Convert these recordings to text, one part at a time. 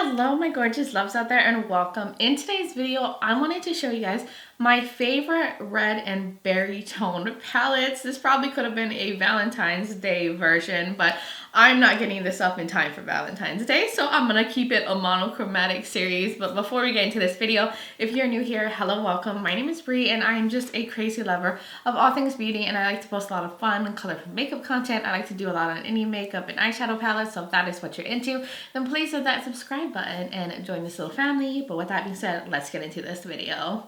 Hello my gorgeous loves out there and welcome. In today's video I wanted to show you guys my favorite red and berry toned palettes. This probably could have been a Valentine's Day version, but I'm not getting this up in time for Valentine's Day, so I'm gonna keep it a monochromatic series. But before we get into this video, if you're new here, hello, welcome. My name is Bri and I'm just a crazy lover of all things beauty, and I like to post a lot of fun and colorful makeup content. I like to do a lot on any makeup and eyeshadow palettes, so if that is what you're into, then please hit that subscribe button and join this little family. But with that being said, let's get into this video.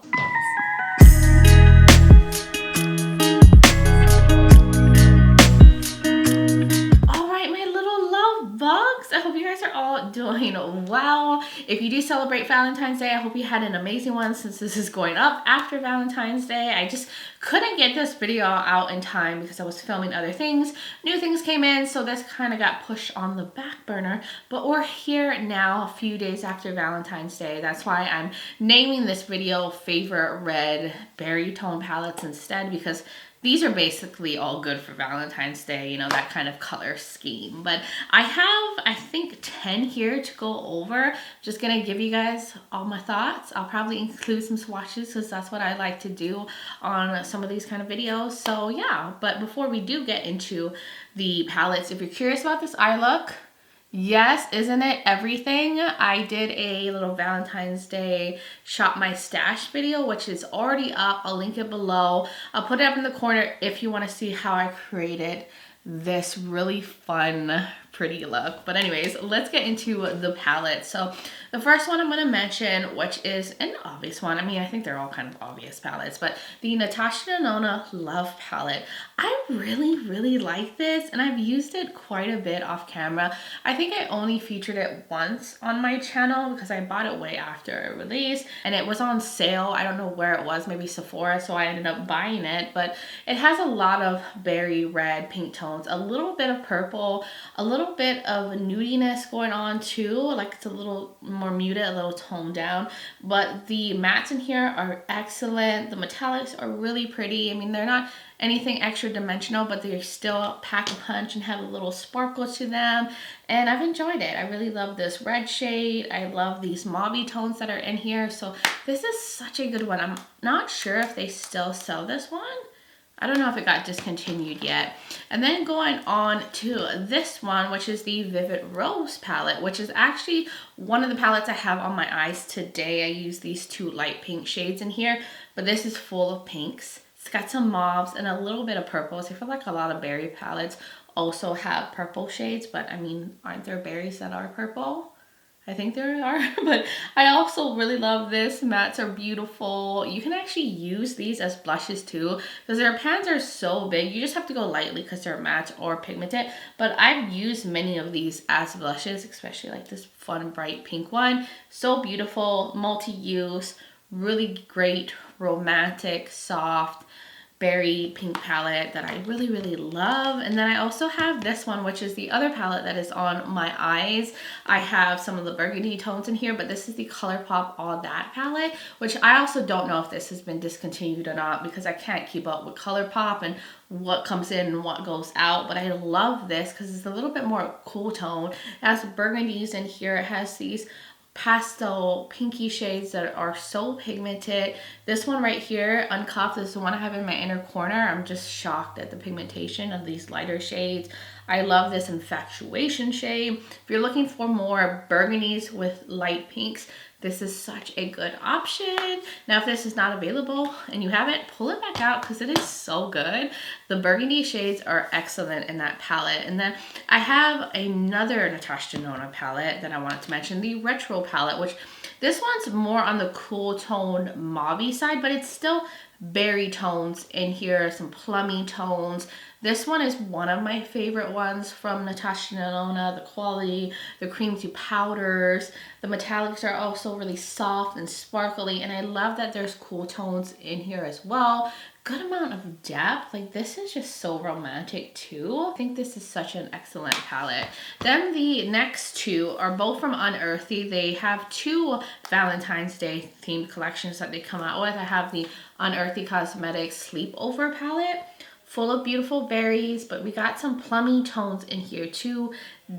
I hope you guys are all doing well. If you do celebrate Valentine's Day, I hope you had an amazing one since this is going up after Valentine's Day. I just couldn't get this video out in time because I was filming other things. New things came in, so this kind of got pushed on the back burner. But we're here now, a few days after Valentine's Day. That's why I'm naming this video Favorite Red Berry Tone Palettes instead, because these are basically all good for Valentine's Day, you know, that kind of color scheme. But I have, I think, 10 here to go over. Just gonna give you guys all my thoughts. I'll probably include some swatches because that's what I like to do on some of these kind of videos. So yeah, but before we do get into the palettes, if you're curious about this eye look, yes, isn't it everything? I did a little Valentine's Day shop my stash video, which is already up. I'll link it below. I'll put it up in the corner if you want to see how I created this really fun, pretty look. But anyways, let's get into the palette. So the first one I'm going to mention, which is an obvious one. I mean, I think they're all kind of obvious palettes, but the Natasha Denona Love palette. I really like this, and I've used it quite a bit off camera. I think I only featured it once on my channel because I bought it way after it released, and it was on sale. I don't know where it was, maybe Sephora, so I ended up buying it. But it has a lot of berry red pink tones, a little bit of purple, a little bit of nudiness going on too, like it's a little more muted, a little toned down. But the mattes in here are excellent. The metallics are really pretty. I mean, they're not anything extra dimensional, but they still pack a punch and have a little sparkle to them, and I've enjoyed it. I really love this red shade. I love these mauvey tones that are in here, so this is such a good one. I'm not sure if they still sell this one. I don't know if it got discontinued yet. And then going on to this one, which is the Vivid Rose palette, which is actually one of the palettes I have on my eyes today. I use these two light pink shades in here, but this is full of pinks. It's got some mauves and a little bit of purples. I feel like a lot of berry palettes also have purple shades, but I mean, aren't there berries that are purple? I think there are, but I also really love this. Mattes are beautiful. You can actually use these as blushes too, because their pans are so big. You just have to go lightly because they're matte or pigmented. But I've used many of these as blushes, especially like this fun bright pink one. So beautiful, multi-use, really great, romantic, soft, berry pink palette that I really love. And then I also have this one, which is the other palette that is on my eyes. I have some of the burgundy tones in here, but this is the ColourPop All That palette, which I also don't know if this has been discontinued or not because I can't keep up with ColourPop and what comes in and what goes out. But I love this because it's a little bit more cool tone. It has burgundies in here. It has these pastel pinky shades that are so pigmented. This one right here, Uncuffed, is the one I have in my inner corner. I'm just shocked at the pigmentation of these lighter shades. I love this Infatuation shade. If you're looking for more burgundies with light pinks, this is such a good option. Now, if this is not available and you have it, pull it back out because it is so good. The burgundy shades are excellent in that palette. And then I have another Natasha Denona palette that I wanted to mention, the Retro palette, which this one's more on the cool tone mauvey side, but it's still berry tones in here, some plummy tones. This one is one of my favorite ones from Natasha Denona. The quality, the cream to powders, the metallics are also really soft and sparkly, and I love that there's cool tones in here as well. Good amount of depth. Like, this is just so romantic too. I think this is such an excellent palette. Then the next two are both from Unearthly. They have two Valentine's Day themed collections that they come out with. I have the Unearthly Cosmetics Sleepover palette, full of beautiful berries, but we got some plummy tones in here too.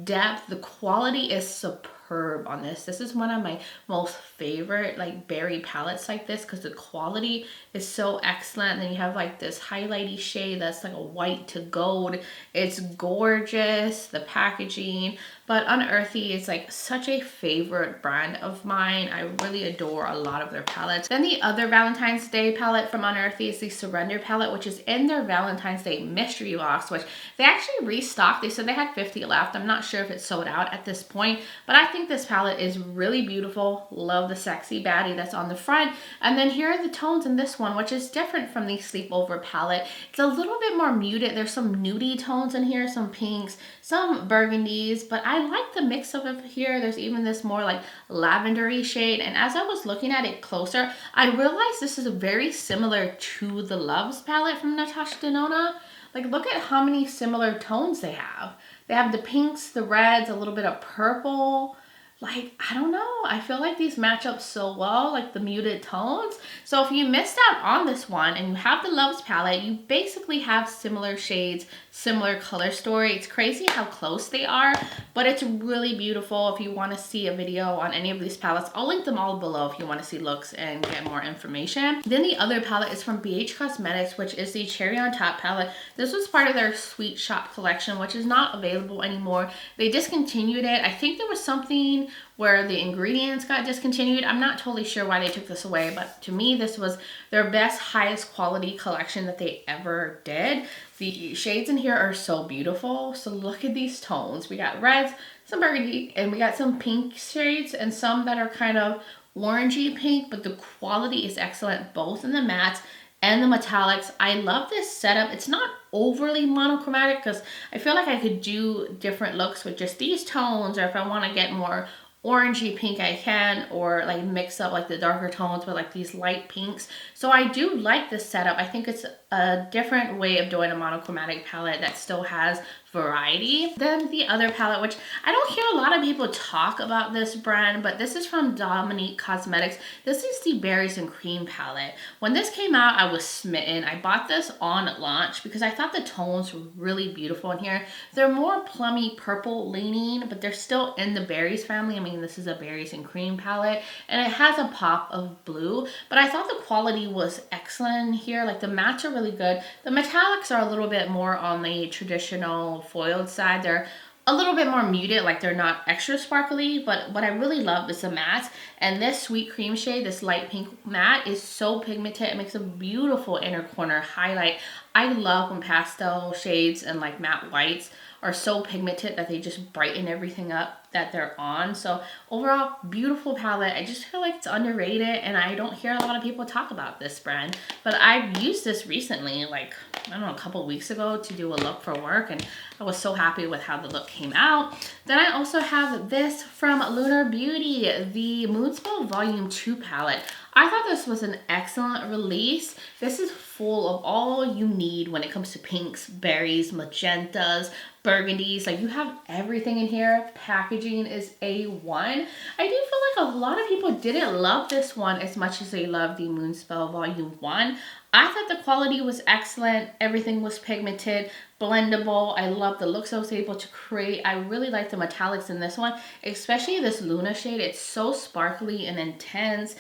Depth, the quality is superb. superb on this. This is one of my most favorite like berry palettes like this because the quality is so excellent. Then you have like this highlighty shade that's like a white to gold. It's gorgeous, the packaging. But Unearthly is like such a favorite brand of mine. I really adore a lot of their palettes. Then the other Valentine's Day palette from Unearthly is the Surrender palette, which is in their Valentine's Day mystery box, which they actually restocked. They said they had 50 left. I'm not sure if it's sold out at this point, but I think this palette is really beautiful. Love the sexy baddie that's on the front. And then here are the tones in this one, which is different from the Sleepover palette. It's a little bit more muted. There's some nudie tones in here, some pinks, some burgundies, but I like the mix of it here. There's even this more like lavendery shade. And as I was looking at it closer, I realized this is very similar to the Loves palette from Natasha Denona. Like, look at how many similar tones they have. They have the pinks, the reds, a little bit of purple. Like, I don't know. I feel like these match up so well, like the muted tones. So if you missed out on this one and you have the Loves palette, you basically have similar shades, similar color story. It's crazy how close they are, but it's really beautiful. If you want to see a video on any of these palettes, I'll link them all below if you want to see looks and get more information. Then the other palette is from BH Cosmetics, which is the Cherry on Top palette. This was part of their Sweet Shop collection, which is not available anymore. They discontinued it. I think there was something where the ingredients got discontinued. I'm not totally sure why they took this away, but to me, this was their best, highest quality collection that they ever did. The shades in here are so beautiful. So look at these tones. We got reds, some burgundy, and we got some pink shades and some that are kind of orangey pink, but the quality is excellent, both in the mattes and the metallics. I love this setup. It's not overly monochromatic because I feel like I could do different looks with just these tones, or if I want to get more orangey pink I can, or like mix up like the darker tones with like these light pinks. So I do like this setup. I think it's a different way of doing a monochromatic palette that still has variety. Then the other palette, which I don't hear a lot of people talk about this brand, but this is from Dominique Cosmetics. This is the Berries and Cream palette. When this came out, I was smitten. I bought this on launch because I thought the tones were really beautiful in here. They're more plummy purple leaning, but they're still in the berries family. I mean, this is a Berries and Cream palette, and it has a pop of blue, but I thought the quality was excellent in here. Like, the mattes are really good. The metallics are a little bit more on the traditional foiled side. They're a little bit more muted, like they're not extra sparkly, but what I really love is the matte. And this Sweet Cream shade, this light pink matte, is so pigmented. It makes a beautiful inner corner highlight. I love when pastel shades and like matte whites are so pigmented that they just brighten everything up that they're on. So overall, beautiful palette. I just feel like it's underrated, and I don't hear a lot of people talk about this brand, but I've used this recently, like, I don't know, a couple weeks ago to do a look for work, and I was so happy with how the look came out. Then I also have this from Lunar Beauty, the Moonspell Volume 2 palette. I thought this was an excellent release. This is full of all you need when it comes to pinks, berries, magentas, burgundies. Like, you have everything in here. Packaging is A1. I do feel like a lot of people didn't love this one as much as they loved the Moonspell Volume 1. I thought the quality was excellent. Everything was pigmented, blendable. I love the looks I was able to create. I really like the metallics in this one, especially this Luna shade. It's so sparkly and intense.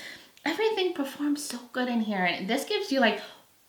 Everything performs so good in here, and this gives you like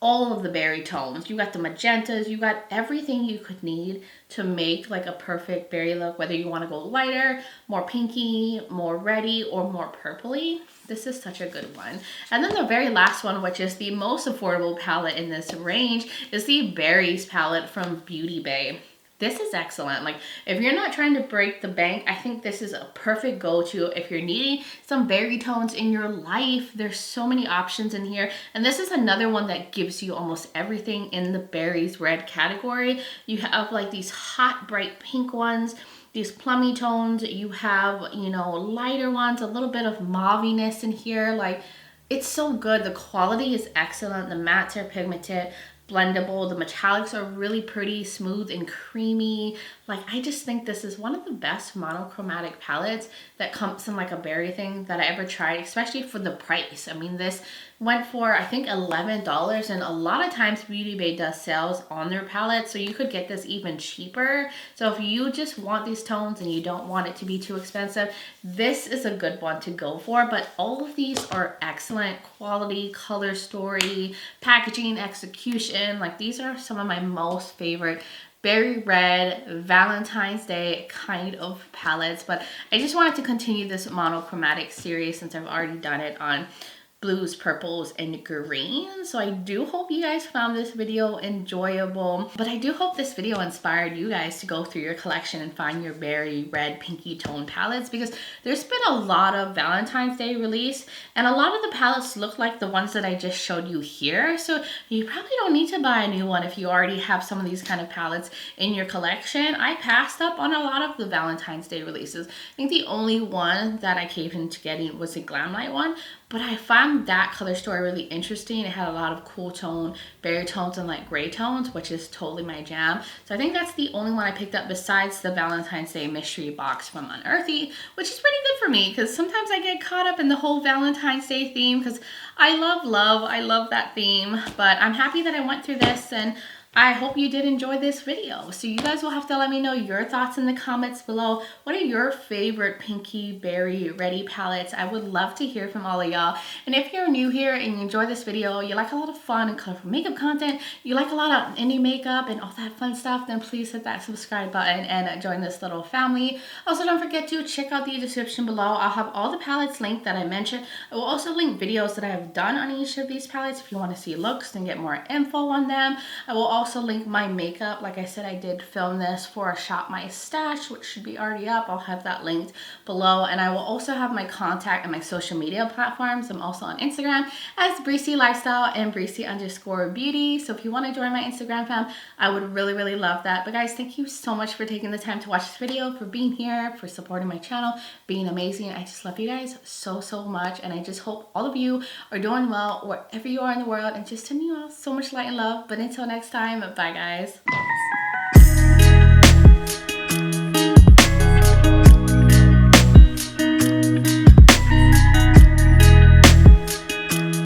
all of the berry tones. You got the magentas, you got everything you could need to make like a perfect berry look, whether you want to go lighter, more pinky, more reddy, or more purpley. This is such a good one. And then the very last one, which is the most affordable palette in this range, is the Berries palette from Beaute Bar. This is excellent. Like, if you're not trying to break the bank, I think this is a perfect go-to. If you're needing some berry tones in your life, there's so many options in here. And this is another one that gives you almost everything in the berries red category. You have like these hot, bright pink ones, these plummy tones. You have, you know, lighter ones, a little bit of mauviness in here. Like, it's so good. The quality is excellent. The mattes are pigmented. blendable. The metallics are really pretty, smooth and creamy. Like, I just think this is one of the best monochromatic palettes that comes in like a berry thing that I ever tried, especially for the price. I mean, this went for I think $11, and a lot of times Beauty Bay does sales on their palettes, so you could get this even cheaper. So if you just want these tones and you don't want it to be too expensive, this is a good one to go for. But all of these are excellent quality, color story, packaging, execution. Like, these are some of my most favorite berry red Valentine's Day kind of palettes. But I just wanted to continue this monochromatic series since I've already done it on blues, purples, and greens. So I do hope you guys found this video enjoyable, but I do hope this video inspired you guys to go through your collection and find your berry red pinky tone palettes, because there's been a lot of Valentine's Day release and a lot of the palettes look like the ones that I just showed you here. So you probably don't need to buy a new one if you already have some of these kind of palettes in your collection. I passed up on a lot of the Valentine's Day releases. I think the only one that I caved into getting was the Glamlight one, but I found that color story really interesting. It had a lot of cool tone, berry tones, and like gray tones, which is totally my jam. So I think that's the only one I picked up besides the Valentine's Day mystery box from Unearthly, which is pretty good for me because sometimes I get caught up in the whole Valentine's Day theme because I love love. I love that theme. But I'm happy that I went through this, and I hope you did enjoy this video. So you guys will have to let me know your thoughts in the comments below. What are your favorite pinky berry ready palettes? I would love to hear from all of y'all. And if you're new here and you enjoy this video, you like a lot of fun and colorful makeup content, you like a lot of indie makeup and all that fun stuff, then please hit that subscribe button and join this little family. Also, don't forget to check out the description below. I'll have all the palettes linked that I mentioned. I will also link videos that I have done on each of these palettes if you want to see looks and get more info on them. I will also link my makeup. Like I said, I did film this for a Shop My Stash, which should be already up. I'll have that linked below, and I will also have my contact and my social media platforms. I'm also on Instagram as Breezy Lifestyle and Breezy_Beauty. So if you want to join my Instagram fam, I would really love that. But guys, thank you so much for taking the time to watch this video, for being here, for supporting my channel, being amazing. I just love you guys so much, and I just hope all of you are doing well wherever you are in the world, and just sending you all so much light and love. But until next time, bye guys.